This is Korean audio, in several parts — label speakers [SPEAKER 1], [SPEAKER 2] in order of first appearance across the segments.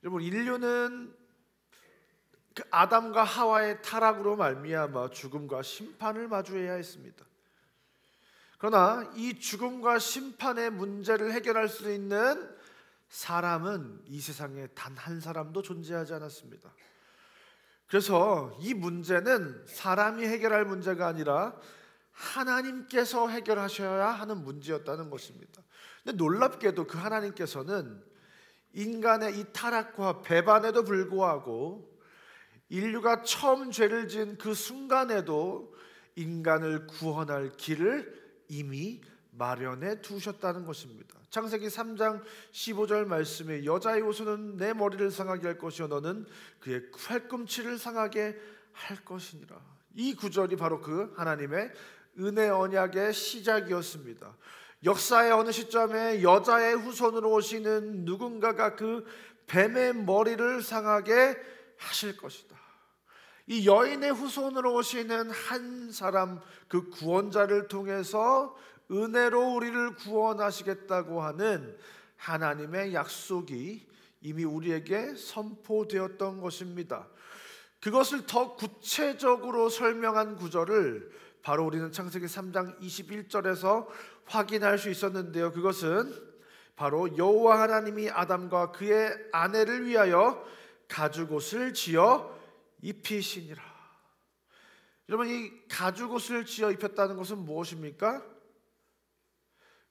[SPEAKER 1] 여러분, 인류는 그 아담과 하와의 타락으로 말미암아 죽음과 심판을 마주해야 했습니다. 그러나 이 죽음과 심판의 문제를 해결할 수 있는 사람은 이 세상에 단 한 사람도 존재하지 않았습니다. 그래서 이 문제는 사람이 해결할 문제가 아니라 하나님께서 해결하셔야 하는 문제였다는 것입니다. 근데 놀랍게도 그 하나님께서는 인간의 이 타락과 배반에도 불구하고 인류가 처음 죄를 지은 그 순간에도 인간을 구원할 길을 이미 마련해 두셨다는 것입니다. 창세기 3장 15절 말씀에 여자의 후손은 내 머리를 상하게 할 것이요 너는 그의 팔꿈치를 상하게 할 것이니라. 이 구절이 바로 그 하나님의 은혜 언약의 시작이었습니다. 역사의 어느 시점에 여자의 후손으로 오시는 누군가가 그 뱀의 머리를 상하게 하실 것이다. 이 여인의 후손으로 오시는 한 사람, 그 구원자를 통해서 은혜로 우리를 구원하시겠다고 하는 하나님의 약속이 이미 우리에게 선포되었던 것입니다. 그것을 더 구체적으로 설명한 구절을 바로 우리는 창세기 3장 21절에서 확인할 수 있었는데요. 그것은 바로 여호와 하나님이 아담과 그의 아내를 위하여 가죽옷을 지어 입히시니라. 여러분, 이 가죽옷을 지어 입혔다는 것은 무엇입니까?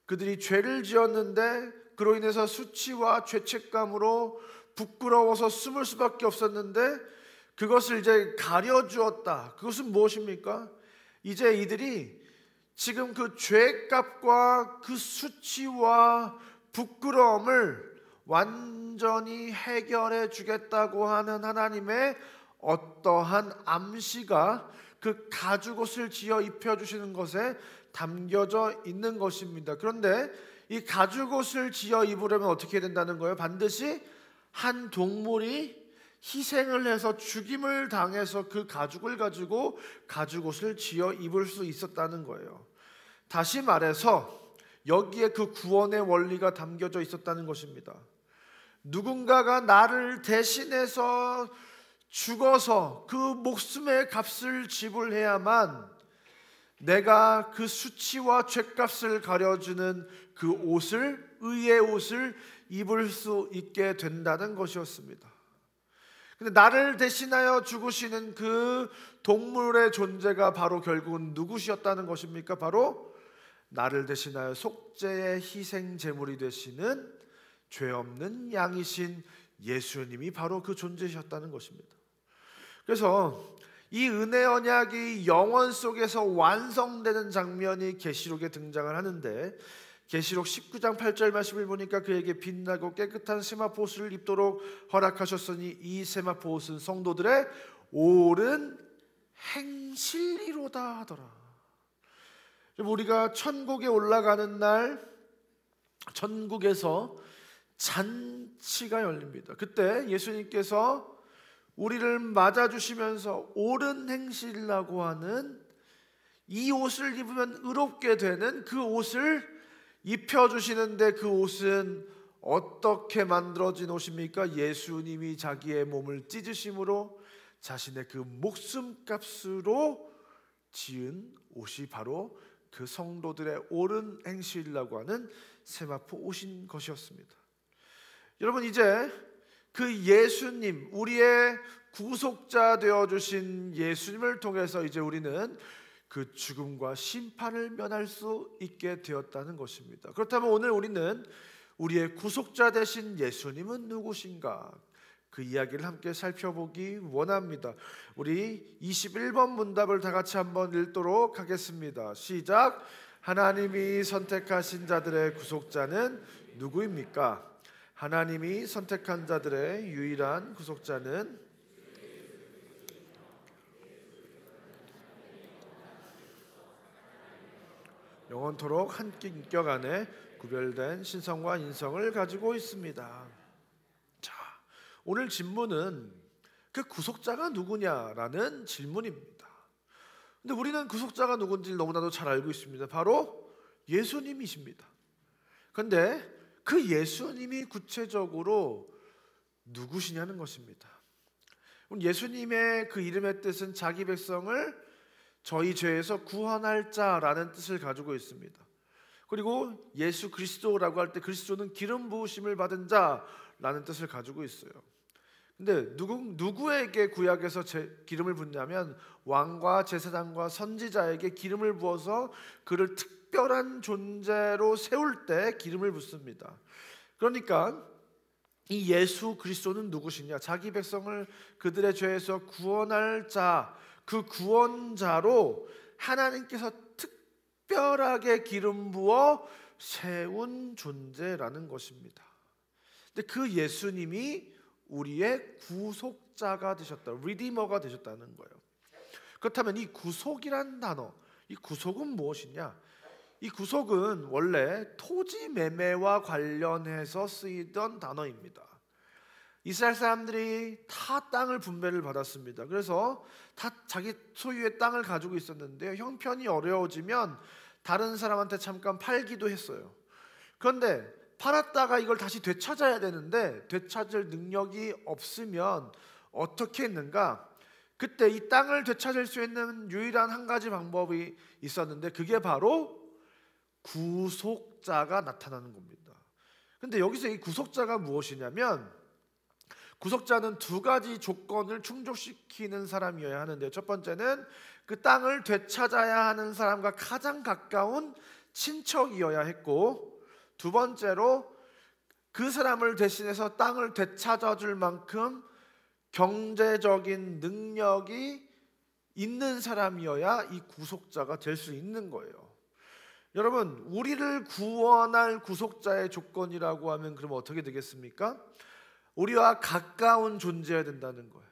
[SPEAKER 1] 그들이 죄를 지었는데 그로 인해서 수치와 죄책감으로 부끄러워서 숨을 수밖에 없었는데 그것을 이제 가려주었다. 그것은 무엇입니까? 이제 이들이 지금 그 죄값과 그 수치와 부끄러움을 완전히 해결해 주겠다고 하는 하나님의 어떠한 암시가 그 가죽옷을 지어 입혀주시는 것에 담겨져 있는 것입니다. 그런데 이 가죽옷을 지어 입으려면 어떻게 해야 된다는 거예요? 반드시 한 동물이 희생을 해서 죽임을 당해서 그 가죽을 가지고 가죽옷을 지어 입을 수 있었다는 거예요. 다시 말해서 여기에 그 구원의 원리가 담겨져 있었다는 것입니다. 누군가가 나를 대신해서 죽어서 그 목숨의 값을 지불해야만 내가 그 수치와 죄값을 가려주는 그 옷을, 의의 옷을 입을 수 있게 된다는 것이었습니다. 근데 나를 대신하여 죽으시는 그 동물의 존재가 바로 결국은 누구시었다는 것입니까? 바로 나를 대신하여 속죄의 희생 제물이 되시는 죄 없는 양이신 예수님이 바로 그 존재셨다는 것입니다. 그래서 이 은혜 언약이 영원 속에서 완성되는 장면이 계시록에 등장을 하는데, 계시록 19장 8절 말씀을 보니까 그에게 빛나고 깨끗한 세마포 옷을 입도록 허락하셨으니 이 세마포 옷은 성도들의 옳은 행실이로다 하더라. 우리가 천국에 올라가는 날 천국에서 잔치가 열립니다. 그때 예수님께서 우리를 맞아주시면서 옳은 행실이라고 하는 이 옷을 입으면 의롭게 되는 그 옷을 입혀주시는데, 그 옷은 어떻게 만들어진 옷입니까? 예수님이 자기의 몸을 찢으심으로 자신의 그 목숨값으로 지은 옷이 바로 그 성도들의 옳은 행실이라고 하는 세마포 옷인 것이었습니다. 여러분, 이제 그 예수님, 우리의 구속자 되어주신 예수님을 통해서 이제 우리는 그 죽음과 심판을 면할 수 있게 되었다는 것입니다. 그렇다면 오늘 우리는 우리의 구속자 되신 예수님은 누구신가? 그 이야기를 함께 살펴보기 원합니다. 우리 21번 문답을 다 같이 한번 읽도록 하겠습니다. 시작. 하나님이 선택하신 자들의 구속자는 누구입니까? 하나님이 선택한 자들의 유일한 구속자는 영원토록 한 인격 안에 구별된 신성과 인성을 가지고 있습니다. 자, 오늘 질문은 그 구속자가 누구냐라는 질문입니다. 근데 우리는 구속자가 누군지 너무나도 잘 알고 있습니다. 바로 예수님이십니다. 그런데 그 예수님이 구체적으로 누구시냐는 것입니다. 예수님의 그 이름의 뜻은 자기 백성을 저희 죄에서 구원할 자라는 뜻을 가지고 있습니다. 그리고 예수 그리스도라고 할 때 그리스도는 기름 부으심을 받은 자라는 뜻을 가지고 있어요. 근데 누구에게 구약에서 기름을 붓냐면 왕과 제사장과 선지자에게 기름을 부어서 그를 특별한 존재로 세울 때 기름을 붓습니다. 그러니까 이 예수 그리스도는 누구시냐? 자기 백성을 그들의 죄에서 구원할 자, 그 구원자로 하나님께서 특별하게 기름 부어 세운 존재라는 것입니다. 근데 그 예수님이 우리의 구속자가 되셨다, 리디머가 되셨다는 거예요. 그렇다면 이 구속이란 단어, 이 구속은 무엇이냐? 이 구속은 원래 토지 매매와 관련해서 쓰이던 단어입니다. 이스라엘 사람들이 다 땅을 분배를 받았습니다. 그래서 다 자기 소유의 땅을 가지고 있었는데요, 형편이 어려워지면 다른 사람한테 잠깐 팔기도 했어요. 그런데 팔았다가 이걸 다시 되찾아야 되는데 되찾을 능력이 없으면 어떻게 했는가? 그때 이 땅을 되찾을 수 있는 유일한 한 가지 방법이 있었는데 그게 바로 구속자가 나타나는 겁니다. 근데 여기서 이 구속자가 무엇이냐면, 구속자는 두 가지 조건을 충족시키는 사람이어야 하는데요, 첫 번째는 그 땅을 되찾아야 하는 사람과 가장 가까운 친척이어야 했고, 두 번째로 그 사람을 대신해서 땅을 되찾아 줄 만큼 경제적인 능력이 있는 사람이어야 이 구속자가 될 수 있는 거예요. 여러분, 우리를 구원할 구속자의 조건이라고 하면 그럼 어떻게 되겠습니까? 우리와 가까운 존재여야 된다는 거예요.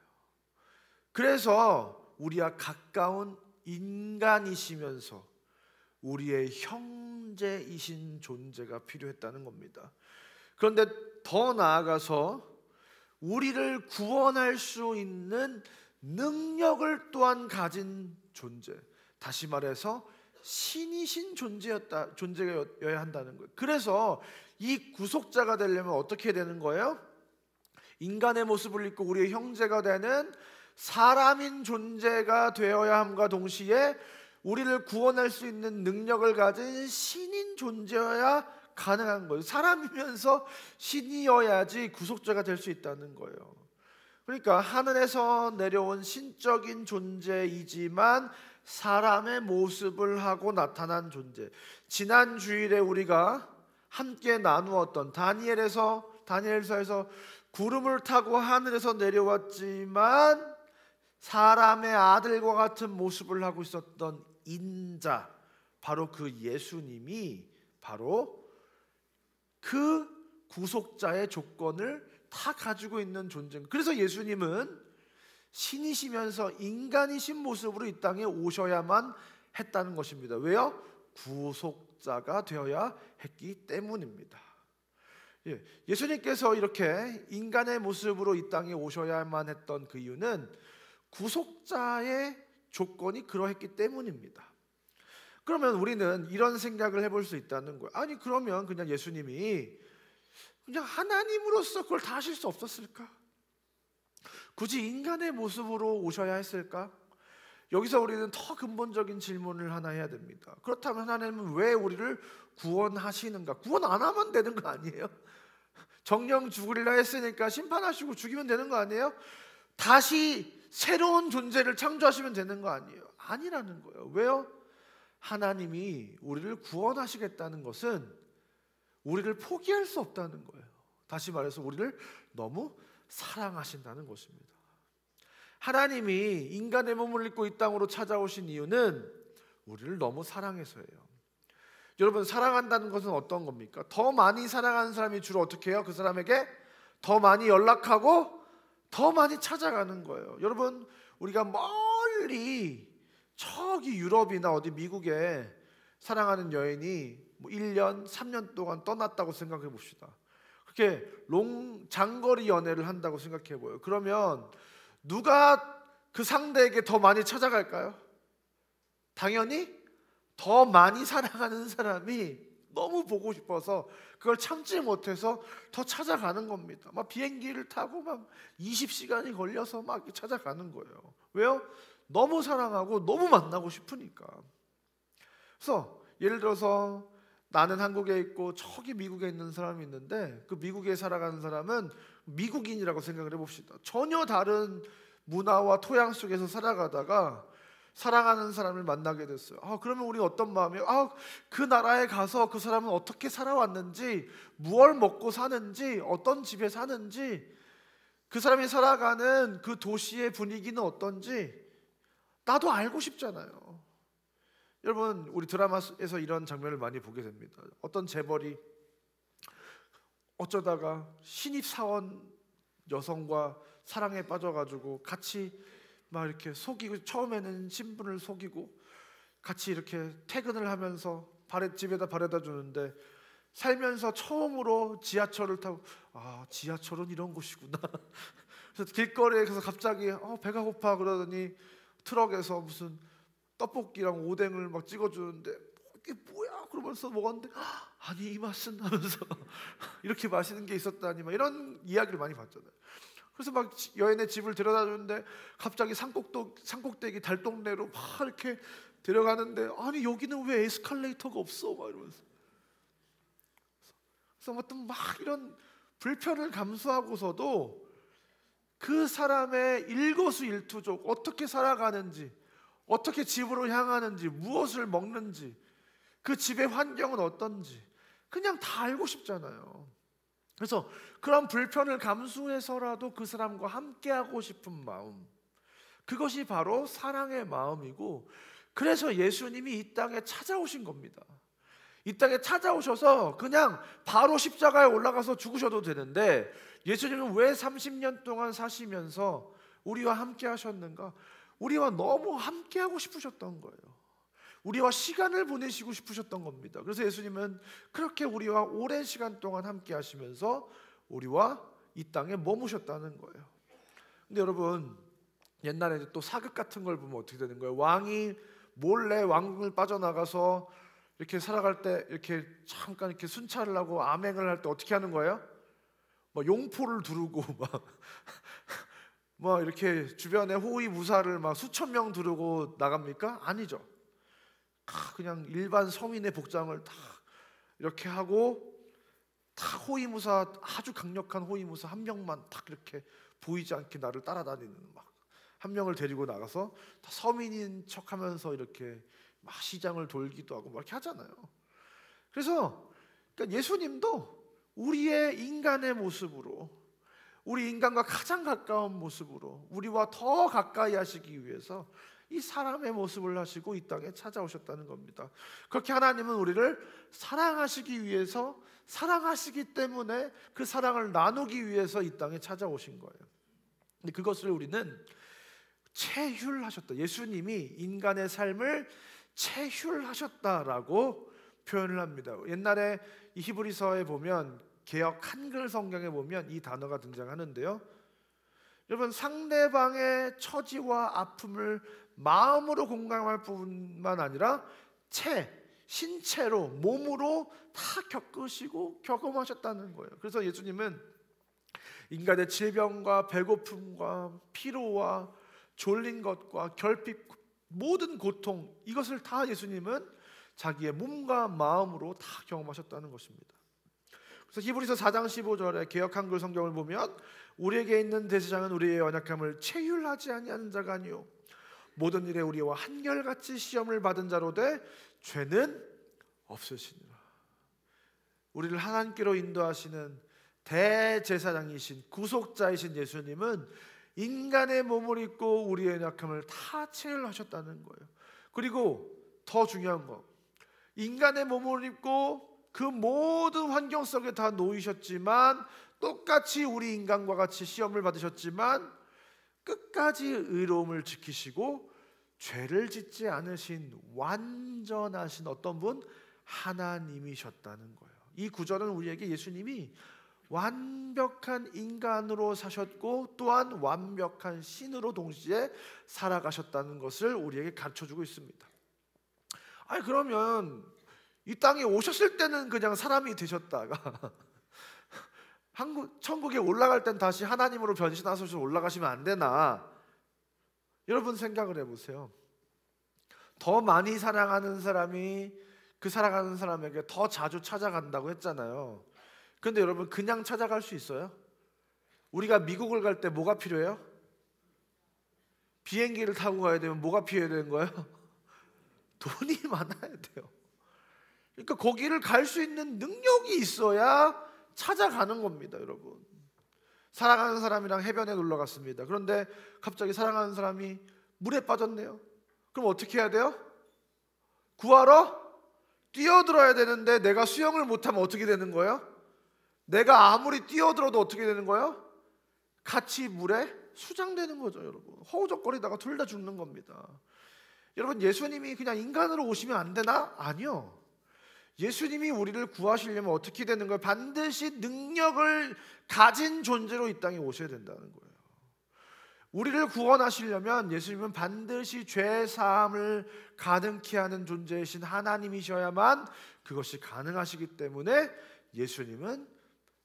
[SPEAKER 1] 그래서 우리와 가까운 인간이시면서 우리의 형제이신 존재가 필요했다는 겁니다. 그런데 더 나아가서 우리를 구원할 수 있는 능력을 또한 가진 존재, 다시 말해서 신이신 존재여야 한다는 거예요. 그래서 이 구속자가 되려면 어떻게 되는 거예요? 인간의 모습을 입고 우리의 형제가 되는 사람인 존재가 되어야 함과 동시에 우리를 구원할 수 있는 능력을 가진 신인 존재여야 가능한 거예요. 사람이면서 신이어야지 구속자가 될 수 있다는 거예요. 그러니까 하늘에서 내려온 신적인 존재이지만 사람의 모습을 하고 나타난 존재. 지난 주일에 우리가 함께 나누었던 다니엘서에서 구름을 타고 하늘에서 내려왔지만 사람의 아들과 같은 모습을 하고 있었던 인자, 바로 그 예수님이 바로 그 구속자의 조건을 다 가지고 있는 존재. 그래서 예수님은 신이시면서 인간이신 모습으로 이 땅에 오셔야만 했다는 것입니다. 왜요? 구속자가 되어야 했기 때문입니다. 예수님께서 이렇게 인간의 모습으로 이 땅에 오셔야만 했던 그 이유는 구속자의 조건이 그러했기 때문입니다. 그러면 우리는 이런 생각을 해볼 수 있다는 거예요. 아니, 그러면 그냥 예수님이 그냥 하나님으로서 그걸 다 하실 수 없었을까? 굳이 인간의 모습으로 오셔야 했을까? 여기서 우리는 더 근본적인 질문을 하나 해야 됩니다. 그렇다면 하나님은 왜 우리를 구원하시는가? 구원 안 하면 되는 거 아니에요? 정령 죽으리라 했으니까 심판하시고 죽이면 되는 거 아니에요? 다시 새로운 존재를 창조하시면 되는 거 아니에요? 아니라는 거예요. 왜요? 하나님이 우리를 구원하시겠다는 것은 우리를 포기할 수 없다는 거예요. 다시 말해서 우리를 너무 사랑하신다는 것입니다. 하나님이 인간의 몸을 입고 이 땅으로 찾아오신 이유는 우리를 너무 사랑해서예요. 여러분, 사랑한다는 것은 어떤 겁니까? 더 많이 사랑하는 사람이 주로 어떻게 해요? 그 사람에게 더 많이 연락하고 더 많이 찾아가는 거예요. 여러분, 우리가 멀리 저기 유럽이나 어디 미국에 사랑하는 여인이 1년, 3년 동안 떠났다고 생각해 봅시다. 그렇게 장거리 연애를 한다고 생각해 보여요. 그러면 누가 그 상대에게 더 많이 찾아갈까요? 당연히 더 많이 사랑하는 사람이 너무 보고 싶어서 그걸 참지 못해서 더 찾아가는 겁니다. 막 비행기를 타고 막 20시간이 걸려서 막 찾아가는 거예요. 왜요? 너무 사랑하고 너무 만나고 싶으니까. 그래서 예를 들어서 나는 한국에 있고 저기 미국에 있는 사람이 있는데, 그 미국에 살아가는 사람은 미국인이라고 생각을 해봅시다. 전혀 다른 문화와 토양 속에서 살아가다가 사랑하는 사람을 만나게 됐어요. 그러면 우리 어떤 마음이에요? 그 나라에 가서 그 사람은 어떻게 살아왔는지, 무얼 먹고 사는지, 어떤 집에 사는지, 그 사람이 살아가는 그 도시의 분위기는 어떤지 나도 알고 싶잖아요. 여러분, 우리 드라마에서 이런 장면을 많이 보게 됩니다. 어떤 재벌이 어쩌다가 신입사원 여성과 사랑에 빠져가지고 같이 막 이렇게 속이고, 처음에는 신분을 속이고 같이 이렇게 퇴근을 하면서 집에다 바래다 주는데, 살면서 처음으로 지하철을 타고 지하철은 이런 곳이구나. 그래서 길거리에서 갑자기 배가 고파 그러더니 트럭에서 무슨 떡볶이랑 오뎅을 막 찍어주는데 이게 뭐야 그러면서 먹었는데, 아니 이 맛은 하면서 이렇게 맛있는 게 있었다니, 막 이런 이야기를 많이 봤잖아요. 그래서 막 여인의 집을 데려다 주는데 갑자기 산꼭대기 달동네로 막 이렇게 데려가는데, 아니 여기는 왜 에스컬레이터가 없어 막 이러면서. 그래서 어떤 막 이런 불편을 감수하고서도 그 사람의 일거수일투족, 어떻게 살아가는지, 어떻게 집으로 향하는지, 무엇을 먹는지, 그 집의 환경은 어떤지 그냥 다 알고 싶잖아요. 그래서 그런 불편을 감수해서라도 그 사람과 함께하고 싶은 마음, 그것이 바로 사랑의 마음이고, 그래서 예수님이 이 땅에 찾아오신 겁니다. 이 땅에 찾아오셔서 그냥 바로 십자가에 올라가서 죽으셔도 되는데, 예수님은 왜 30년 동안 사시면서 우리와 함께 하셨는가? 우리와 너무 함께하고 싶으셨던 거예요. 우리와 시간을 보내시고 싶으셨던 겁니다. 그래서 예수님은 그렇게 우리와 오랜 시간 동안 함께 하시면서 우리와 이 땅에 머무셨다는 거예요. 근데 여러분, 옛날에 또 사극 같은 걸 보면 어떻게 되는 거예요? 왕이 몰래 왕궁을 빠져나가서 이렇게 살아갈 때 이렇게 잠깐 이렇게 순찰을 하고 암행을 할 때 어떻게 하는 거예요? 막 용포를 두르고 막 이렇게 주변에 호위 무사를 막 수천 명 두르고 나갑니까? 아니죠. 그냥 일반 서민의 복장을 다 이렇게 하고, 다 호위무사, 아주 강력한 호위무사 한 명만 딱 이렇게 보이지 않게 나를 따라다니는, 막 한 명을 데리고 나가서 다 서민인 척하면서 이렇게 막 시장을 돌기도 하고 막 이렇게 하잖아요. 그래서 그러니까 예수님도 우리의 인간의 모습으로, 우리 인간과 가장 가까운 모습으로 우리와 더 가까이 하시기 위해서 이 사람의 모습을 하시고 이 땅에 찾아오셨다는 겁니다. 그렇게 하나님은 우리를 사랑하시기 위해서, 사랑하시기 때문에 그 사랑을 나누기 위해서 이 땅에 찾아오신 거예요. 근데 그것을 우리는 체휼하셨다, 예수님이 인간의 삶을 체휼하셨다라고 표현을 합니다. 옛날에 이 히브리서에 보면, 개역 한글 성경에 보면 이 단어가 등장하는데요, 여러분, 상대방의 처지와 아픔을 마음으로 공감할 뿐만 아니라 신체로, 몸으로 다 겪으시고 경험하셨다는 거예요. 그래서 예수님은 인간의 질병과 배고픔과 피로와 졸린 것과 결핍, 모든 고통, 이것을 다 예수님은 자기의 몸과 마음으로 다 경험하셨다는 것입니다. 그래서 히브리서 4장 15절에 개역 한글 성경을 보면, 우리에게 있는 대제사장은 우리의 연약함을 체휼하지 아니하는 자가 아니요 모든 일에 우리와 한결같이 시험을 받은 자로 돼 죄는 없으시니라. 우리를 하나님께로 인도하시는 대제사장이신 구속자이신 예수님은 인간의 몸을 입고 우리의 연약함을 다 체휼하셨다는 거예요. 그리고 더 중요한 거, 인간의 몸을 입고 그 모든 환경 속에 다 놓이셨지만, 똑같이 우리 인간과 같이 시험을 받으셨지만 끝까지 의로움을 지키시고 죄를 짓지 않으신 완전하신 어떤 분, 하나님이셨다는 거예요. 이 구절은 우리에게 예수님이 완벽한 인간으로 사셨고 또한 완벽한 신으로 동시에 살아가셨다는 것을 우리에게 가르쳐주고 있습니다. 아니 그러면 이 땅에 오셨을 때는 그냥 사람이 되셨다가 천국에 올라갈 땐 다시 하나님으로 변신하셔서 올라가시면 안 되나? 여러분 생각을 해보세요. 더 많이 사랑하는 사람이 그 사랑하는 사람에게 더 자주 찾아간다고 했잖아요. 그런데 여러분 그냥 찾아갈 수 있어요? 우리가 미국을 갈 때 뭐가 필요해요? 비행기를 타고 가야 되면 뭐가 필요해야 되는 거예요? 돈이 많아야 돼요. 그러니까 거기를 갈 수 있는 능력이 있어야 찾아가는 겁니다, 여러분. 사랑하는 사람이랑 해변에 놀러 갔습니다. 그런데 갑자기 사랑하는 사람이 물에 빠졌네요. 그럼 어떻게 해야 돼요? 구하러 뛰어들어야 되는데 내가 수영을 못하면 어떻게 되는 거예요? 내가 아무리 뛰어들어도 어떻게 되는 거예요? 같이 물에 수장되는 거죠, 여러분. 허우적거리다가 둘 다 죽는 겁니다. 여러분, 예수님이 그냥 인간으로 오시면 안 되나? 아니요. 예수님이 우리를 구하시려면 어떻게 되는 거예요? 반드시 능력을 가진 존재로 이 땅에 오셔야 된다는 거예요. 우리를 구원하시려면 예수님은 반드시 죄 사함을 가능케 하는 존재이신 하나님이셔야만 그것이 가능하시기 때문에 예수님은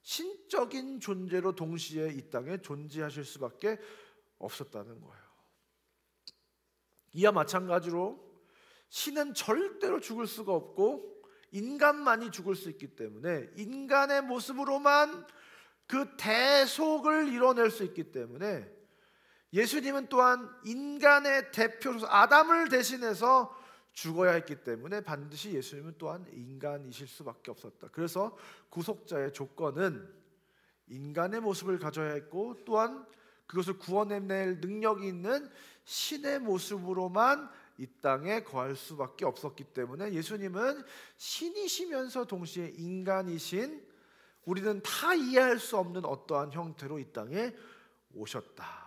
[SPEAKER 1] 신적인 존재로 동시에 이 땅에 존재하실 수밖에 없었다는 거예요. 이와 마찬가지로 신은 절대로 죽을 수가 없고 인간만이 죽을 수 있기 때문에 인간의 모습으로만 그 대속을 이뤄낼 수 있기 때문에 예수님은 또한 인간의 대표로서 아담을 대신해서 죽어야 했기 때문에 반드시 예수님은 또한 인간이실 수밖에 없었다. 그래서 구속자의 조건은 인간의 모습을 가져야 했고 또한 그것을 구원해낼 능력이 있는 신의 모습으로만 이 땅에 거할 수밖에 없었기 때문에 예수님은 신이시면서 동시에 인간이신 우리는 다 이해할 수 없는 어떠한 형태로 이 땅에 오셨다.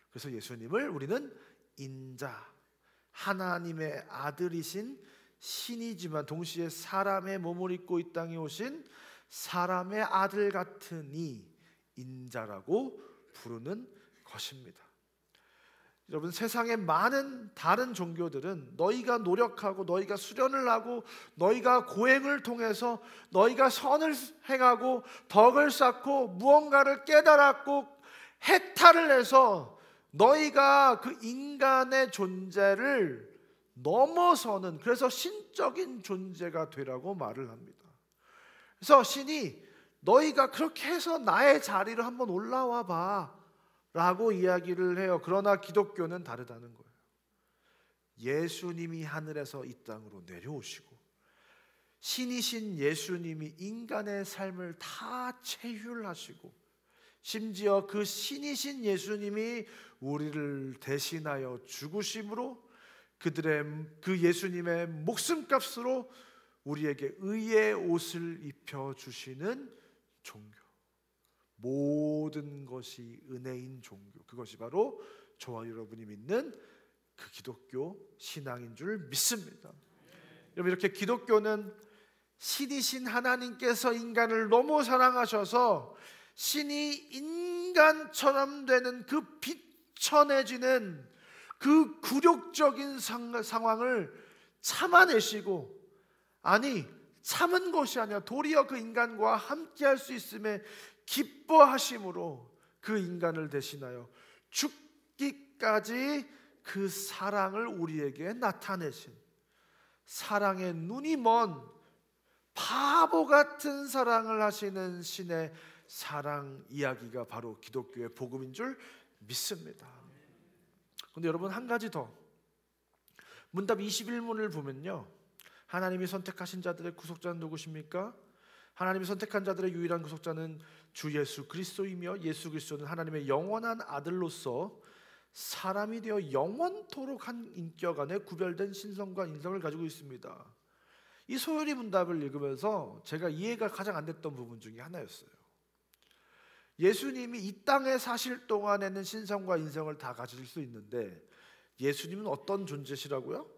[SPEAKER 1] 그래서 예수님을 우리는 인자, 하나님의 아들이신 신이지만 동시에 사람의 몸을 입고 이 땅에 오신 사람의 아들 같으니 인자라고 부르는 것입니다. 여러분, 세상의 많은 다른 종교들은 너희가 노력하고 너희가 수련을 하고 너희가 고행을 통해서 너희가 선을 행하고 덕을 쌓고 무언가를 깨달았고 해탈을 해서 너희가 그 인간의 존재를 넘어서는, 그래서 신적인 존재가 되라고 말을 합니다. 그래서 신이 너희가 그렇게 해서 나의 자리를 한번 올라와 봐 라고 이야기를 해요. 그러나 기독교는 다르다는 거예요. 예수님이 하늘에서 이 땅으로 내려오시고 신이신 예수님이 인간의 삶을 다 체휼하시고 심지어 그 신이신 예수님이 우리를 대신하여 죽으심으로 그 예수님의 목숨값으로 우리에게 의의 옷을 입혀주시는 종교, 모든 것이 은혜인 종교, 그것이 바로 저와 여러분이 믿는 그 기독교 신앙인 줄 믿습니다. 여러분, 이렇게 기독교는 신이신 하나님께서 인간을 너무 사랑하셔서 신이 인간처럼 되는 그 비천해지는 그 굴욕적인 상황을 참아내시고, 아니 참은 것이 아니라 도리어 그 인간과 함께할 수 있음에 기뻐하심으로 그 인간을 대신하여 죽기까지 그 사랑을 우리에게 나타내신, 사랑의 눈이 먼 바보 같은 사랑을 하시는 신의 사랑 이야기가 바로 기독교의 복음인 줄 믿습니다. 그런데 여러분, 한 가지 더, 문답 21문을 보면요, 하나님이 선택하신 자들의 구속자는 누구십니까? 하나님이 선택한 자들의 유일한 구속자는 주 예수 그리스도이며 예수 그리스도는 하나님의 영원한 아들로서 사람이 되어 영원토록 한 인격 안에 구별된 신성과 인성을 가지고 있습니다. 이 소요리 문답을 읽으면서 제가 이해가 가장 안 됐던 부분 중에 하나였어요. 예수님이 이 땅에 사실 동안에는 신성과 인성을 다 가질 수 있는데 예수님은 어떤 존재시라고요?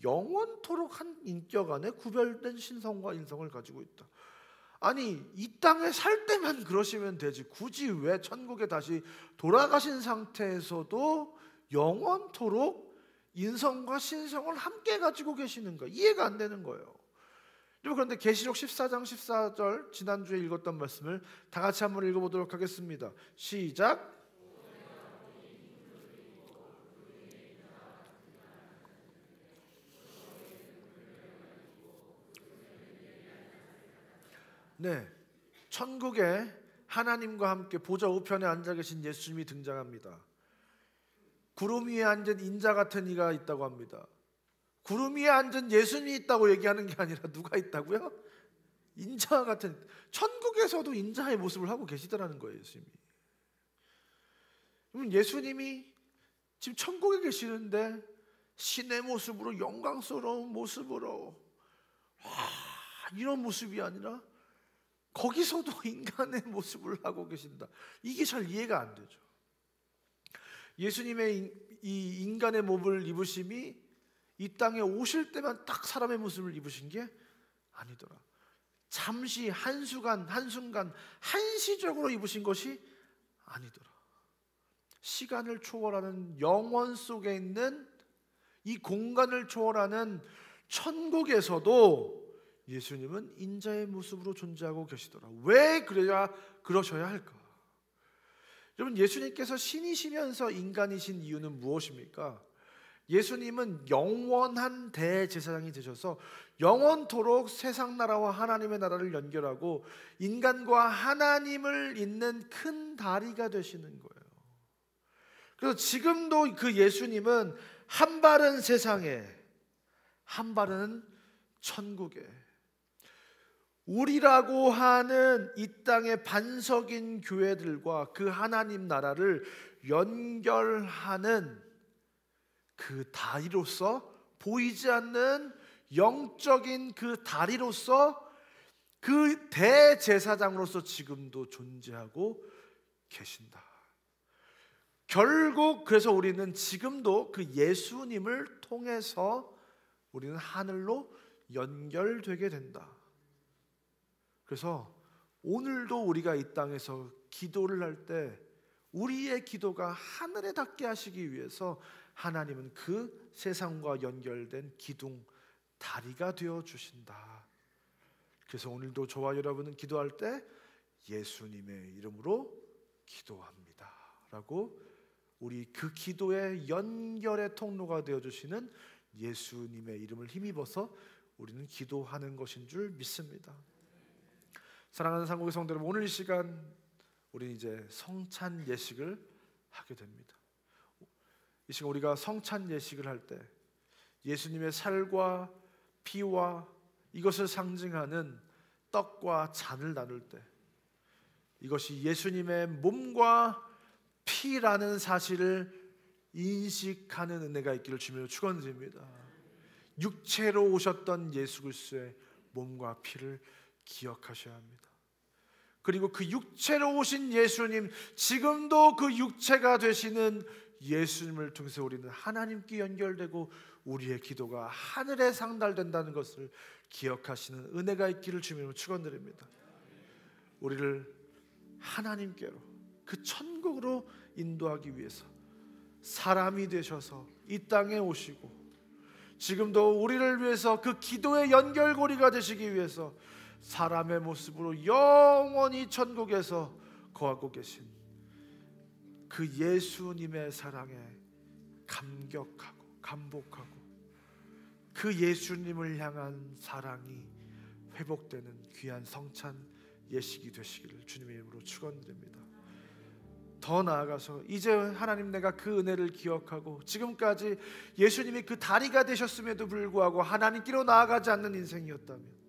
[SPEAKER 1] 영원토록 한 인격 안에 구별된 신성과 인성을 가지고 있다. 아니, 이 땅에 살 때만 그러시면 되지 굳이 왜 천국에 다시 돌아가신 상태에서도 영원토록 인성과 신성을 함께 가지고 계시는가? 이해가 안 되는 거예요. 그런데 계시록 14장 14절 지난주에 읽었던 말씀을 다 같이 한번 읽어보도록 하겠습니다. 시작. 네, 천국에 하나님과 함께 보좌 우편에 앉아 계신 예수님이 등장합니다. 구름 위에 앉은 인자 같은 이가 있다고 합니다. 구름 위에 앉은 예수님이 있다고 얘기하는 게 아니라 누가 있다고요? 인자 같은, 천국에서도 인자의 모습을 하고 계시더라는 거예요. 예수님이. 그럼 예수님이 지금 천국에 계시는데 신의 모습으로, 영광스러운 모습으로, 이런 모습이 아니라 거기서도 인간의 모습을 하고 계신다. 이게 잘 이해가 안 되죠. 예수님의 이 인간의 몸을 입으심이 이 땅에 오실 때만 딱 사람의 모습을 입으신 게 아니더라. 잠시 한순간 한시적으로 입으신 것이 아니더라. 시간을 초월하는, 영원 속에 있는 이 공간을 초월하는 천국에서도 예수님은 인자의 모습으로 존재하고 계시더라. 왜 그러셔야 할까? 여러분, 예수님께서 신이시면서 인간이신 이유는 무엇입니까? 예수님은 영원한 대제사장이 되셔서 영원토록 세상 나라와 하나님의 나라를 연결하고 인간과 하나님을 잇는 큰 다리가 되시는 거예요. 그래서 지금도 그 예수님은 한 발은 세상에, 한 발은 천국에, 우리라고 하는 이 땅의 반석인 교회들과 그 하나님 나라를 연결하는 그 다리로서, 보이지 않는 영적인 그 다리로서, 그 대제사장으로서 지금도 존재하고 계신다. 결국 그래서 우리는 지금도 그 예수님을 통해서 우리는 하늘로 연결되게 된다. 그래서 오늘도 우리가 이 땅에서 기도를 할 때 우리의 기도가 하늘에 닿게 하시기 위해서 하나님은 그 세상과 연결된 기둥, 다리가 되어 주신다. 그래서 오늘도 저와 여러분은 기도할 때 예수님의 이름으로 기도합니다 라고, 우리 그 기도의 연결의 통로가 되어 주시는 예수님의 이름을 힘입어서 우리는 기도하는 것인 줄 믿습니다. 사랑하는 상국의 성도 여러분, 오늘 이 시간 우리는 이제 성찬 예식을 하게 됩니다. 이 시간 우리가 성찬 예식을 할 때 예수님의 살과 피와 이것을 상징하는 떡과 잔을 나눌 때 이것이 예수님의 몸과 피라는 사실을 인식하는 은혜가 있기를 주님으로 축원드립니다. 육체로 오셨던 예수 그리스도의 몸과 피를 기억하셔야 합니다. 그리고 그 육체로 오신 예수님, 지금도 그 육체가 되시는 예수님을 통해서 우리는 하나님께 연결되고 우리의 기도가 하늘에 상달된다는 것을 기억하시는 은혜가 있기를 주님으로 축원드립니다. 우리를 하나님께로, 그 천국으로 인도하기 위해서 사람이 되셔서 이 땅에 오시고, 지금도 우리를 위해서 그 기도의 연결고리가 되시기 위해서 사람의 모습으로 영원히 천국에서 거하고 계신 그 예수님의 사랑에 감격하고 감복하고 그 예수님을 향한 사랑이 회복되는 귀한 성찬 예식이 되시기를 주님의 이름으로 축원드립니다. 더 나아가서 이제 하나님, 내가 그 은혜를 기억하고 지금까지 예수님이 그 다리가 되셨음에도 불구하고 하나님께로 나아가지 않는 인생이었다면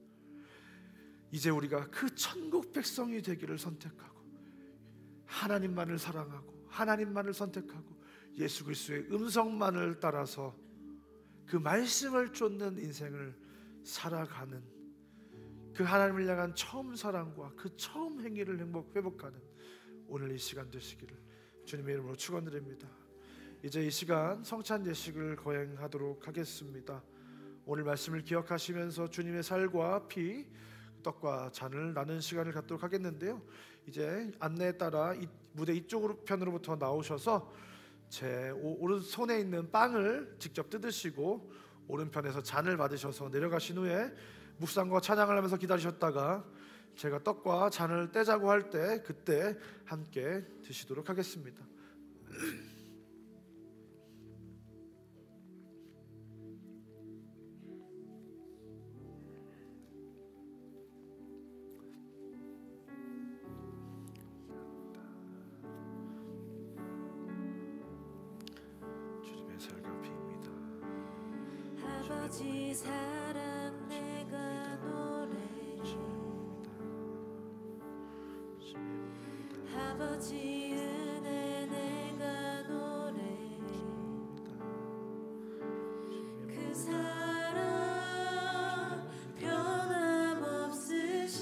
[SPEAKER 1] 이제 우리가 그 천국 백성이 되기를 선택하고 하나님만을 사랑하고 하나님만을 선택하고 예수 그리스도의 음성만을 따라서 그 말씀을 쫓는 인생을 살아가는, 그 하나님을 향한 처음 사랑과 그 처음 행위를 회복하는 오늘 이 시간 되시기를 주님의 이름으로 축원드립니다. 이제 이 시간 성찬 예식을 거행하도록 하겠습니다. 오늘 말씀을 기억하시면서 주님의 살과 피, 떡과 잔을 나눈 시간을 갖도록 하겠는데요. 이제 안내에 따라 무대 이쪽 편으로부터 나오셔서 제 오른손에 있는 빵을 직접 뜯으시고 오른편에서 잔을 받으셔서 내려가신 후에 묵상과 찬양을 하면서 기다리셨다가 제가 떡과 잔을 떼자고 할 때 그때 함께 드시도록 하겠습니다. 주님의 살갑히입니다.
[SPEAKER 2] 아버지 사랑 내가 노래해 아버지 은혜 내가 노래해 그 사랑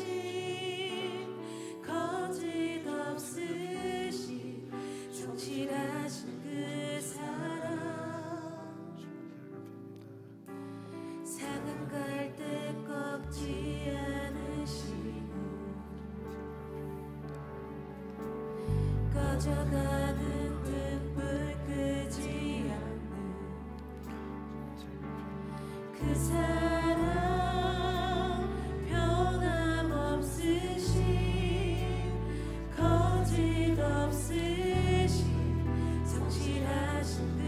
[SPEAKER 2] 변함없으신 거짓 없으신 성실하신 그 사랑 상한 갈 때 꺾지 않으시고 꺼져가는 등불 끄지 않는 그 사랑 변함없으신 거짓 없으신 성실하신 그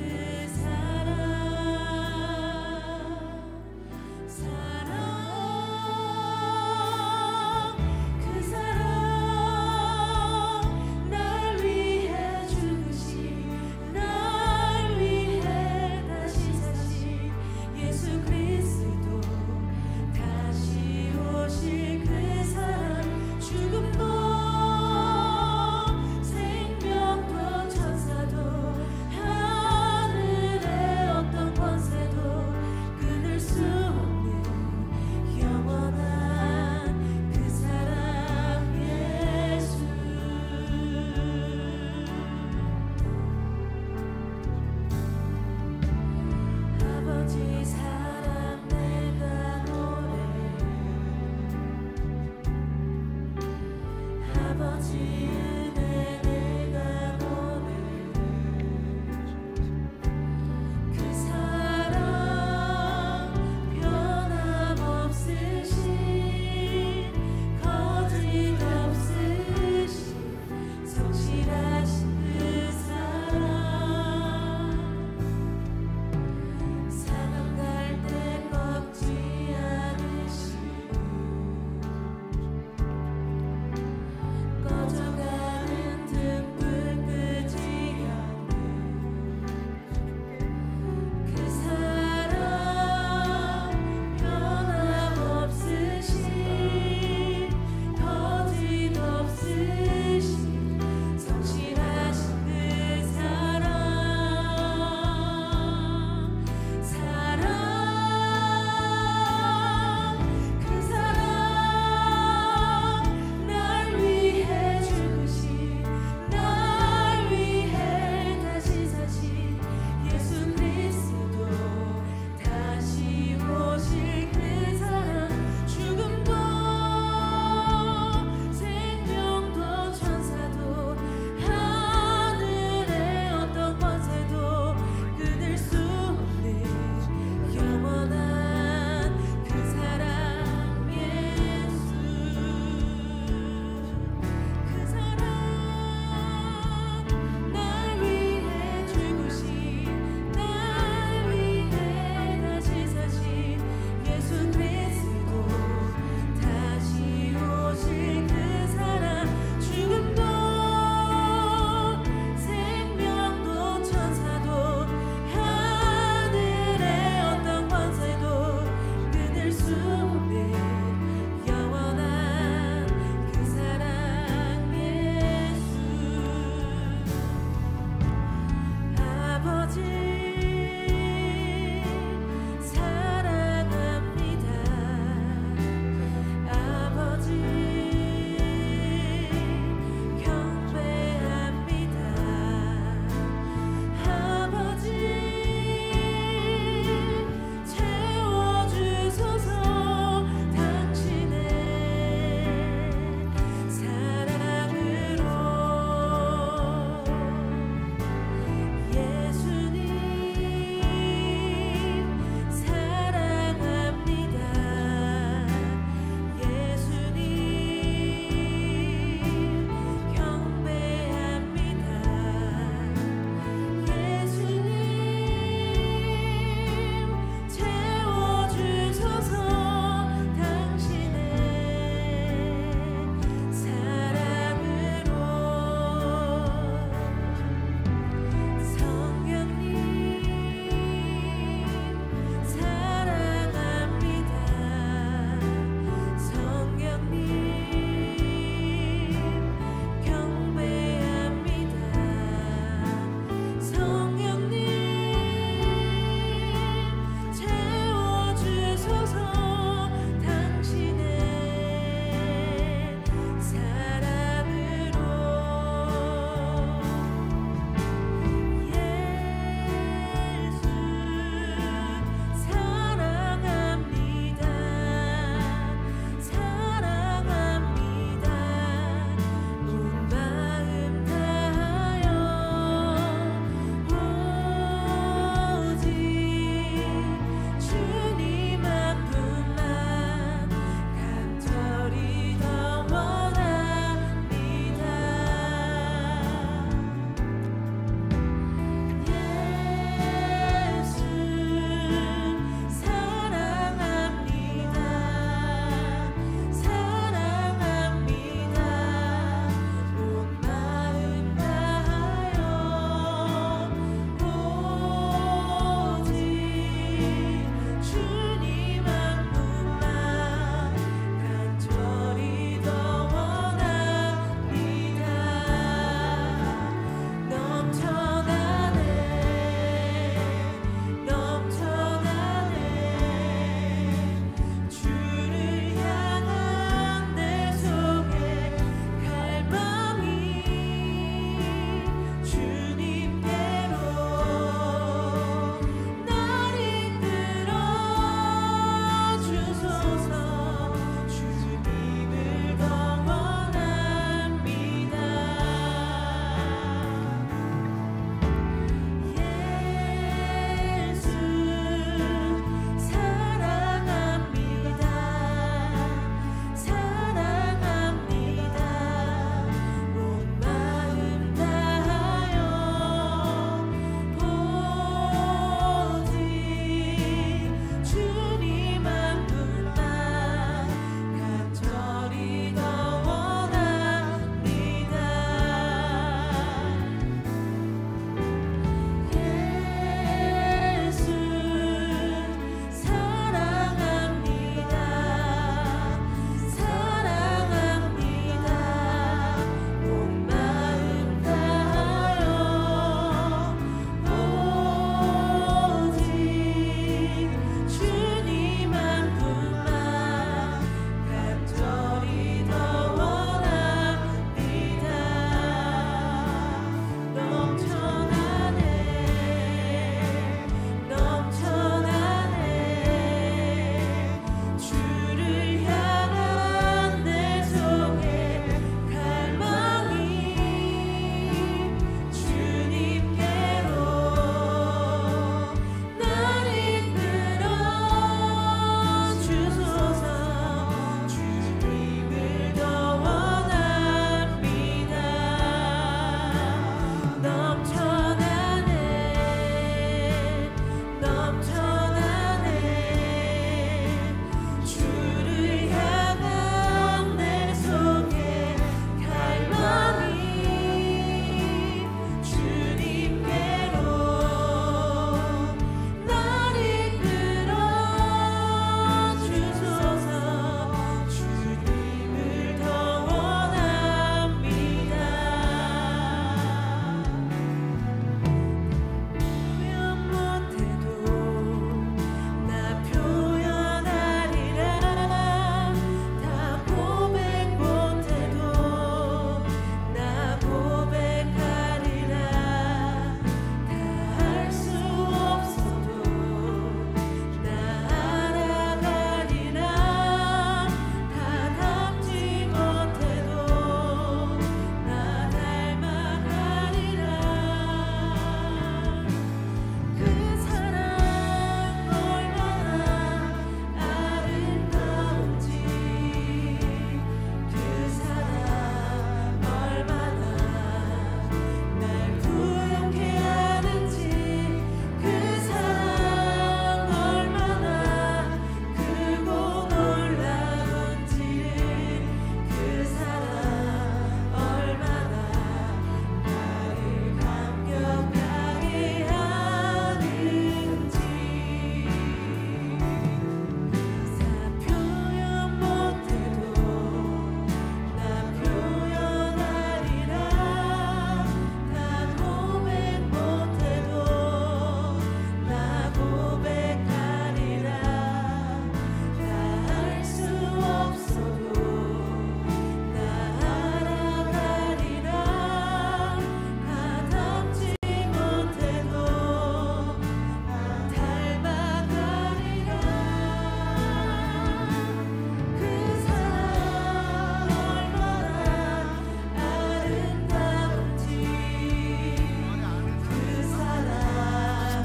[SPEAKER 2] 사랑 그 사랑 날 위해 죽으신 날 위해 다시 사신 예수 그리스도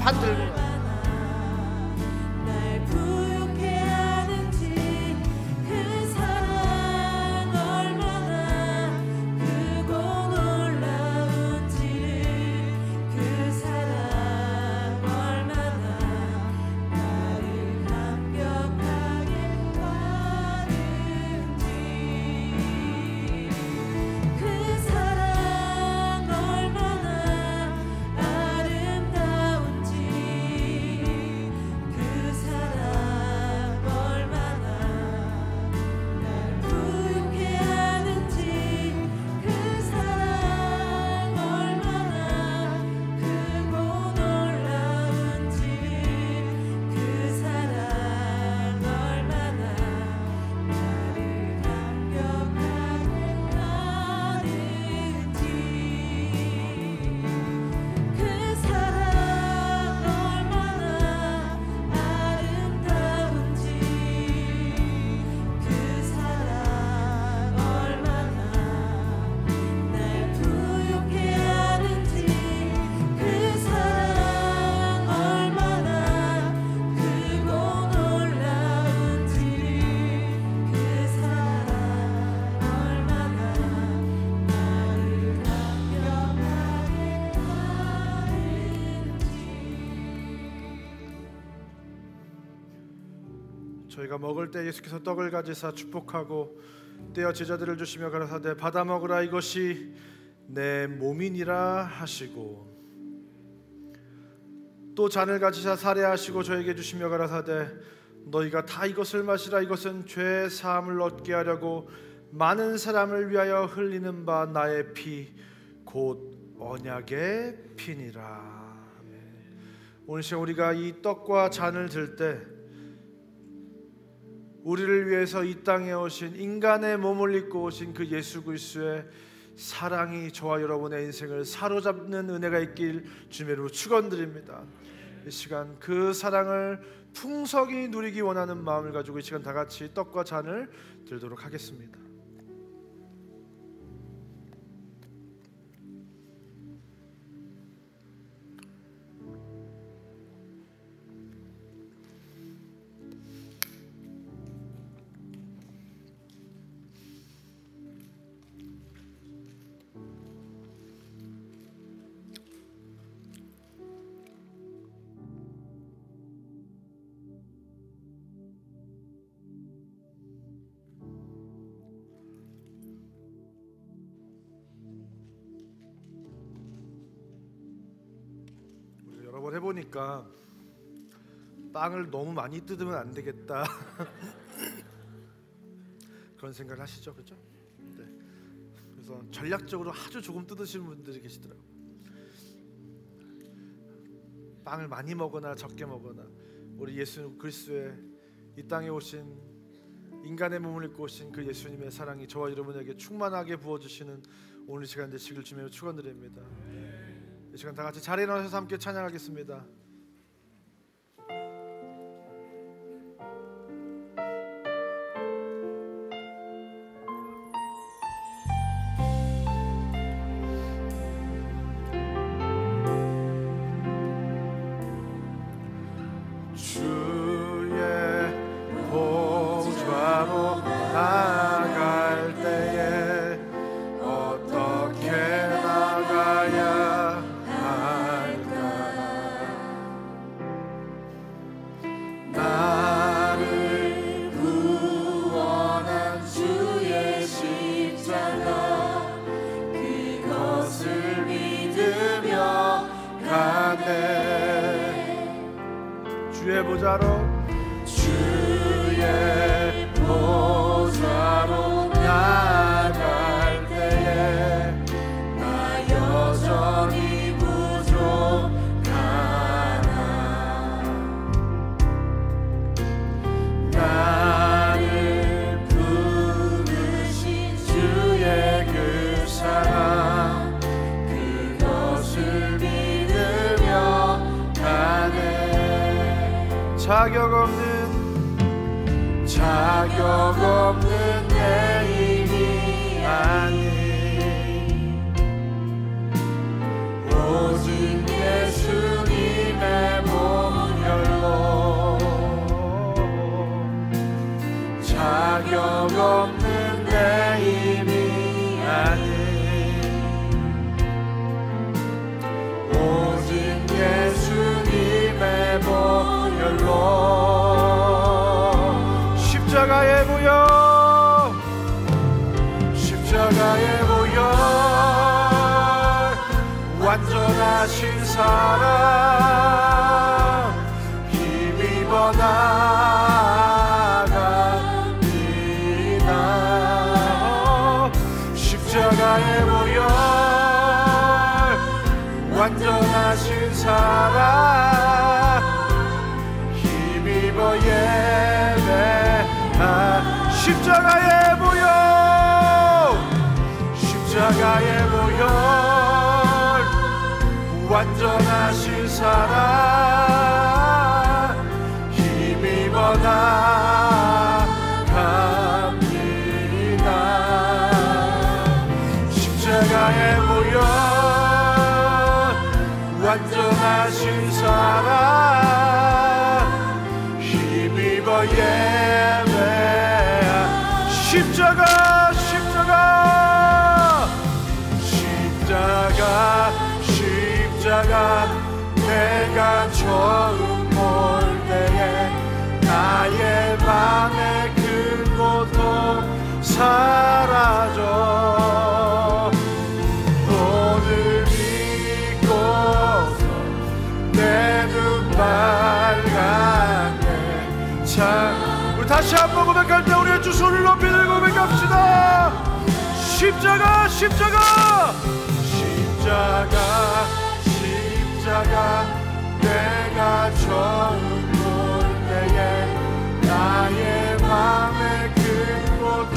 [SPEAKER 1] 반 들고 가.
[SPEAKER 2] 날 부욕해 하는지 그 사랑 얼마나 크고 놀라운지 그 사랑 얼마나 나를 감격하게 하는지 그 사랑 얼마나 아름다운지 그 사랑 얼마나 날 부욕해 하는지 그 사랑 얼마나 크고 놀라운지 그 사랑 얼마나 나를 감격하게 하는지 그 사랑 얼마나 아름다운지 그 사랑 얼마나 날 부욕해 하는지 그 사랑 얼마나 크고 놀라운지 그 사랑 얼마나 나를 감격하게 하는지.
[SPEAKER 1] 저희가 먹을 때 예수께서 떡을 가지사 축복하고 떼어 제자들을 주시며 가라사대 받아 먹으라 이것이 내 몸이니라 하시고 또 잔을 가지사 살해하시고 저에게 주시며 가라사대 너희가 다 이것을 마시라 이것은 죄 사함을 얻게 하려고 많은 사람을 위하여 흘리는 바 나의 피 곧 언약의 피니라. 아멘. 오늘 시간 우리가 이 떡과 잔을 들 때 우리를 위해서 이 땅에 오신 인간의 몸을 입고 오신 그 예수 그리스도의 사랑이 저와 여러분의 인생을 사로잡는 은혜가 있길 주님의 이름으로 축원드립니다. 이 시간 그 사랑을 풍성히 누리기 원하는 마음을 가지고 이 시간 다 같이 떡과 잔을 들도록 하겠습니다. 여러 번 해보니까 빵을 너무 많이 뜯으면 안 되겠다 그런 생각을 하시죠, 그렇죠? 네. 그래서 전략적으로 아주 조금 뜯으시는 분들이 계시더라고요. 빵을 많이 먹거나 적게 먹거나 우리 예수 그리스도의 이 땅에 오신 인간의 몸을 입고 오신 그 예수님의 사랑이 저와 여러분에게 충만하게 부어주시는 오늘 시간 되시길 주님으로 축원드립니다. 이 시간 다 같이 자리에 나와서 함께 찬양하겠습니다. 주의 보좌로 나아갈 때에 어떻게 나가야 할까? 나를 구원한 주의 십자가 그것을 믿으며 가네. 주의 보좌로 나아갈 때에 나 여전히 부족하나. 나를 부르신 주의 그 사랑 그것을 믿으며 가네. 자격 없는 내 힘이 아닌 오직 예수님의 없는 내 힘이 아닌 오직 예수님의 보혈로 십자가의 보혈 십자가의 보혈 완전하신 사랑 힘입어 나갑니다. 십자가의 보혈 완전하신 사랑 힘입어 예배하 십자가의 보혈 십자가의 보혈 완전하신 사랑 힘입어 나갑니다. 십자가의 보혈 완전하신 사랑 힘입어 예배하 십자가 십자가 십자가 십자가 내가 처음 볼 때에 나의 맘의 큰 고통 사라져 오늘 믿고서 내 눈 빨갛네. 자, 우리 다시 한번 고백할 때 우리의 주 손을 높이 들고 고백합시다. 십자가 십자가 십자가 십자가 내가 처음 볼 때에 나의 맘의 큰 고통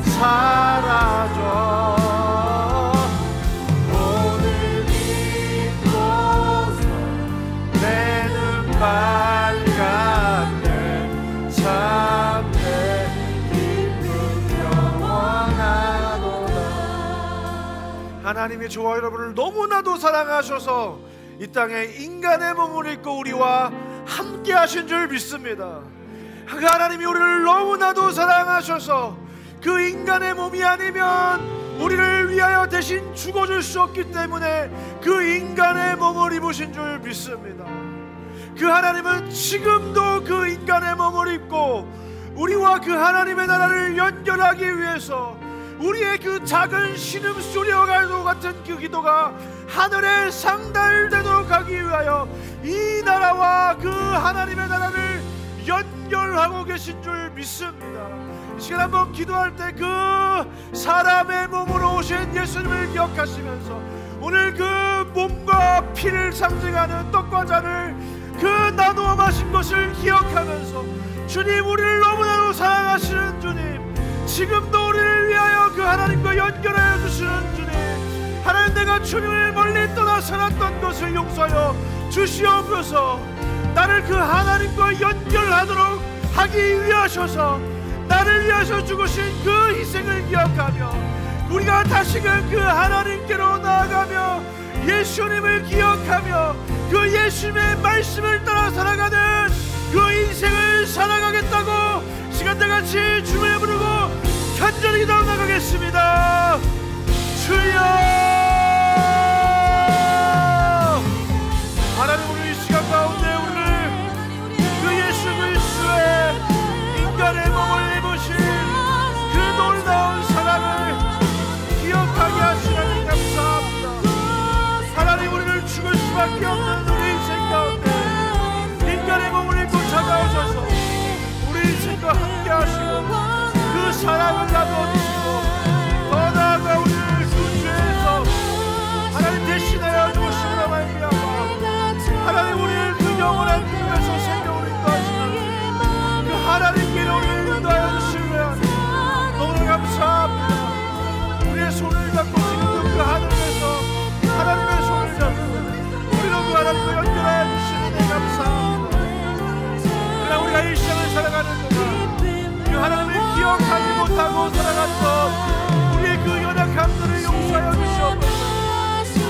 [SPEAKER 1] 사라져 오늘 믿고서 내 눈 밝았네. 참 내 기쁨 영원하도다. 하나님이 저와 여러분을 너무나도 사랑하셔서 이 땅에 인간의 몸을 입고 우리와 함께 하신 줄 믿습니다. 그 하나님이 우리를 너무나도 사랑하셔서 그 인간의 몸이 아니면 우리를 위하여 대신 죽어줄 수 없기 때문에 그 인간의 몸을 입으신 줄 믿습니다. 그 하나님은 지금도 그 인간의 몸을 입고 우리와 그 하나님의 나라를 연결하기 위해서 우리의 그 작은 신음소리와 같은 그 기도가 하늘에 상달되도록 하기 위하여 이 나라와 그 하나님의 나라를 연결하고 계신 줄 믿습니다. 이 시간 한번 기도할 때 그 사람의 몸으로 오신 예수님을 기억하시면서 오늘 그 몸과 피를 상징하는 떡과 잔을 그 나누어 마신 것을 기억하면서 주님, 우리를 너무나도 사랑하시는 주님, 지금도 우리를 위하여 그 하나님과 연결하여 주시는 주님, 하나님, 내가 주님을 멀리 떠나 살았던 것을 용서하여 주시옵소서. 나를 그 하나님과 연결하도록 하기 위하셔서 나를 위하여 죽으신 그 희생을 기억하며 우리가 다시금 그 하나님께로 나아가며 예수님을 기억하며 그 예수님의 말씀을 따라 살아가는 그 인생을 살아가겠다고 시간대같이 주님을 부르고 간절히 기도하며 나가겠습니다. 주여, 하나님, 우리 이 시간 가운데 우리를 그 예수 그리스도의 인간의 몸을 입으신 그 놀라운 사랑을 기억하게 하시니 감사합니다. 하나님, 우리를 죽을 수밖에 없는 우리 인생 가운데 인간의 몸을 입고 찾아오셔서 우리 인생과 함께 하시고 그 사랑을 나눠주시고 더 나아가 우리를 그 죄에서 하나님 대신하여 주시므로 말미암아 하나님, 우리를 그 영원한 꿈에서 생명을 인도하시는 그 하나님께로 우리를 인도하여 주시면 너무 감사합니다. 우리의 손을 잡고 지금도 그 하늘에서 하나님의 손을 잡고 우리로 그 하나님과 연결하여 주시는 데 감사합니다. 그러나 우리가 이 시간을 살아가는 동안 그 하나님을 기억하지 못하고 살아갔던 우리의 그 연약함들을 용서하여 주시옵소서.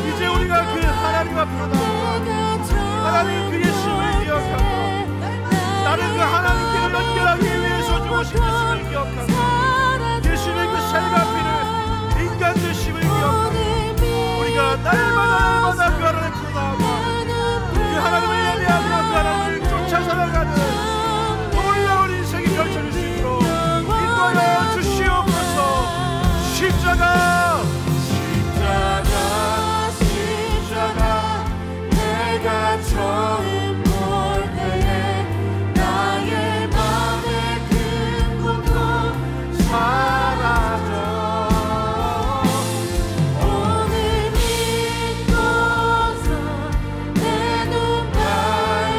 [SPEAKER 1] 이제 우리가 그 하나님 앞으로 나아가 하나님 그 예수님을 기억하고 나는 그 하나님께로 연결하기 위해서 가지고 오신 예수님을 기억하고 예수님의 그 삶의 앞에는 인간 되심을 기억하고 우리가 날마다 그 하나님의 구원하고 그 하나님을 예배하며 그 하나님을 쫓아 살아가는 놀라운 인생이 펼쳐질 수 있도록 인도하여 주시옵소서. 십자가 내가 처음 볼 때에 나의 맘의 큰 고통 사라져. 오늘 믿고서 내 눈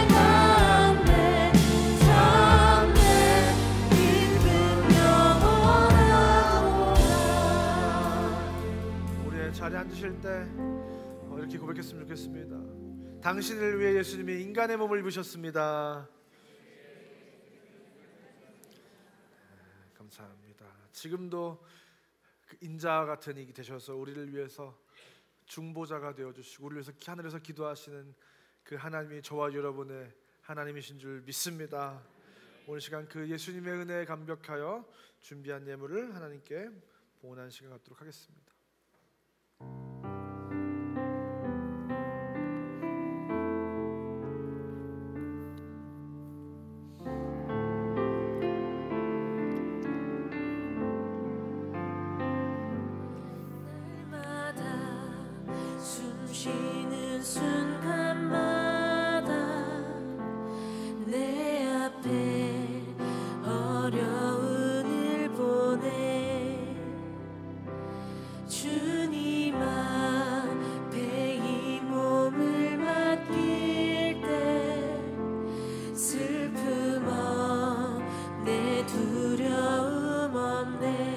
[SPEAKER 1] 밝았네. 참내 기쁨 영원하도다. 우리의 자리에 앉으실 때 이렇게 고백했으면 좋겠습니다. 당신을 위해 예수님이 인간의 몸을 입으셨습니다. 감사합니다. 지금도 그 인자 같은 이가 되셔서 우리를 위해서 중보자가 되어주시고 우리를 위해서 하늘에서 기도하시는 그 하나님이 저와 여러분의 하나님이신 줄 믿습니다. 오늘 시간 그 예수님의 은혜에 감격하여 준비한 예물을 하나님께 봉헌하는 시간 갖도록 하겠습니다.
[SPEAKER 2] 쉬는 순간마다 내 앞에 어려운 일 보내 주님 앞에 이 몸을 맡길 때 슬픔 없네 두려움 없네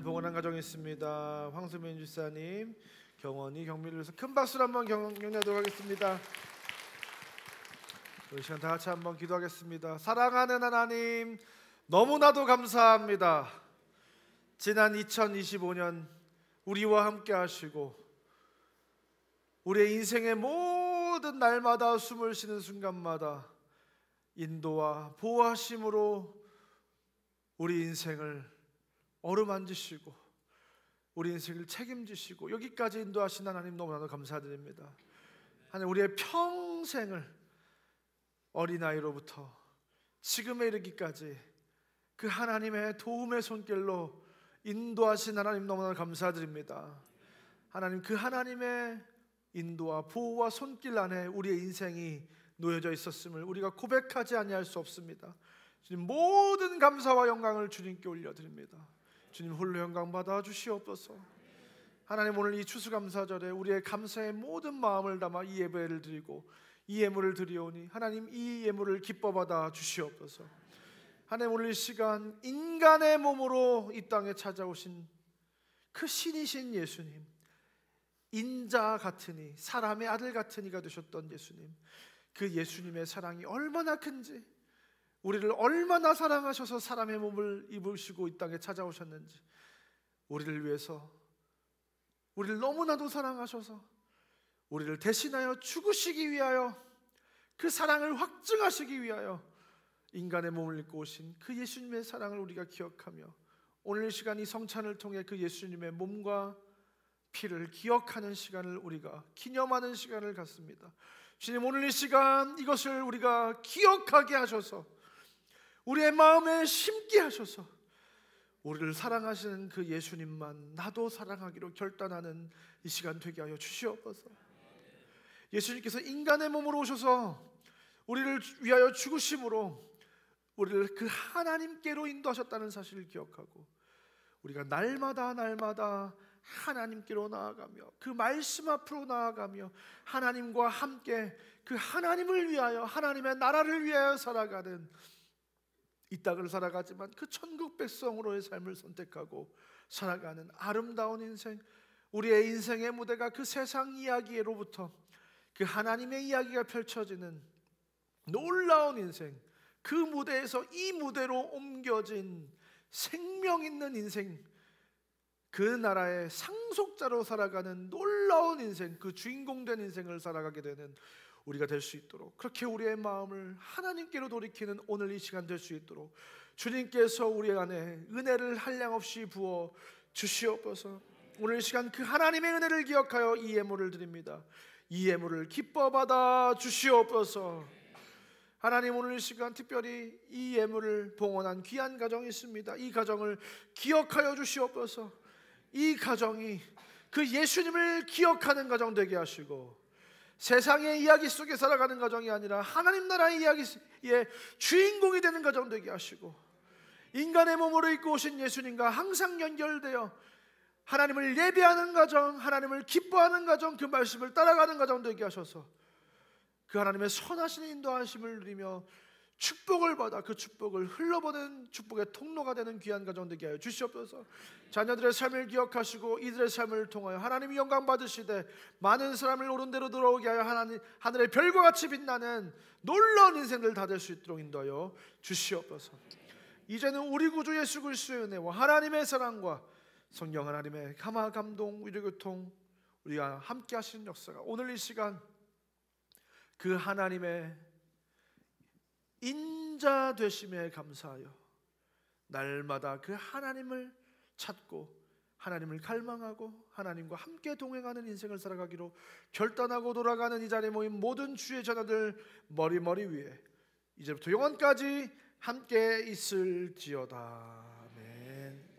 [SPEAKER 1] 봉헌한 가정이 있습니다. 황수민 집사님, 경원이, 경미를 위해서 큰 박수로 한번 격려하도록 하겠습니다. 우리 시간 다 같이 한번 기도하겠습니다. 사랑하는 하나님, 너무나도 감사합니다. 지난 2025년 우리와 함께 하시고 우리의 인생의 모든 날마다 숨을 쉬는 순간마다 인도와 보호하심으로 우리 인생을 어루만지시고 우리 인생을 책임지시고 여기까지 인도하신 하나님 너무나도 감사드립니다. 하나님, 우리의 평생을 어린아이로부터 지금에 이르기까지 그 하나님의 도움의 손길로 인도하신 하나님 너무나 감사드립니다. 하나님, 그 하나님의 인도와 보호와 손길 안에 우리의 인생이 놓여져 있었음을 우리가 고백하지 아니할 수 없습니다. 주님, 모든 감사와 영광을 주님께 올려드립니다. 주님 홀로 영광 받아 주시옵소서. 하나님, 오늘 이 추수감사절에 우리의 감사의 모든 마음을 담아 이 예배를 드리고 이 예물을 드리오니 하나님, 이 예물을 기뻐 받아 주시옵소서. 하나님, 오늘 이 시간 인간의 몸으로 이 땅에 찾아오신 그 신이신 예수님, 인자 같으니 사람의 아들 같은 이가 되셨던 예수님, 그 예수님의 사랑이 얼마나 큰지, 우리를 얼마나 사랑하셔서 사람의 몸을 입으시고 이 땅에 찾아오셨는지, 우리를 위해서, 우리를 너무나도 사랑하셔서 우리를 대신하여 죽으시기 위하여, 그 사랑을 확증하시기 위하여 인간의 몸을 입고 오신 그 예수님의 사랑을 우리가 기억하며 오늘 이 시간 이 성찬을 통해 그 예수님의 몸과 피를 기억하는 시간을 우리가 기념하는 시간을 갖습니다. 주님, 오늘 이 시간 이것을 우리가 기억하게 하셔서 우리의 마음에 심게 하셔서 우리를 사랑하시는 그 예수님만 나도 사랑하기로 결단하는 이 시간 되게 하여 주시옵소서. 예수님께서 인간의 몸으로 오셔서 우리를 위하여 죽으심으로 우리를 그 하나님께로 인도하셨다는 사실을 기억하고 우리가 날마다 하나님께로 나아가며 그 말씀 앞으로 나아가며 하나님과 함께 그 하나님을 위하여, 하나님의 나라를 위하여 살아가는, 이 땅을 살아가지만 그 천국 백성으로의 삶을 선택하고 살아가는 아름다운 인생, 우리의 인생의 무대가 그 세상 이야기로부터 그 하나님의 이야기가 펼쳐지는 놀라운 인생, 그 무대에서 이 무대로 옮겨진 생명 있는 인생, 그 나라의 상속자로 살아가는 놀라운 인생, 그 주인공 된 인생을 살아가게 되는 우리가 될 수 있도록, 그렇게 우리의 마음을 하나님께로 돌이키는 오늘 이 시간 될 수 있도록 주님께서 우리 안에 은혜를 한량없이 부어 주시옵소서. 오늘 이 시간 그 하나님의 은혜를 기억하여 이 예물을 드립니다. 이 예물을 기뻐 받아 주시옵소서. 하나님, 오늘 이 시간 특별히 이 예물을 봉헌한 귀한 가정이 있습니다. 이 가정을 기억하여 주시옵소서. 이 가정이 그 예수님을 기억하는 가정 되게 하시고 세상의 이야기 속에 살아가는 가정이 아니라 하나님 나라의 이야기의 주인공이 되는 가정 되게 하시고 인간의 몸으로 입고 오신 예수님과 항상 연결되어 하나님을 예배하는 가정, 하나님을 기뻐하는 가정, 그 말씀을 따라가는 가정 되게 하셔서 그 하나님의 선하신 인도하심을 누리며 축복을 받아 그 축복을 흘러보낸 축복의 통로가 되는 귀한 가정 되게 하여 주시옵소서. 자녀들의 삶을 기억하시고 이들의 삶을 통하여 하나님이 영광 받으시되 많은 사람을 옳은 대로 돌아오게 하여 하늘의 별과 같이 빛나는 놀라운 인생들 다 될 수 있도록 인도하여 주시옵소서. 이제는 우리 구주 예수 그리스도의 은혜와 하나님의 사랑과 성령 하나님의 감화 감동 위로교통 우리가 함께 하시는 역사가 오늘 이 시간 그 하나님의 인자 되심에 감사하여 날마다 그 하나님을 찾고 하나님을 갈망하고 하나님과 함께 동행하는 인생을 살아가기로 결단하고 돌아가는 이 자리에 모인 모든 주의 자녀들 머리 위에 이제부터 영원까지 함께 있을지어다. 아멘.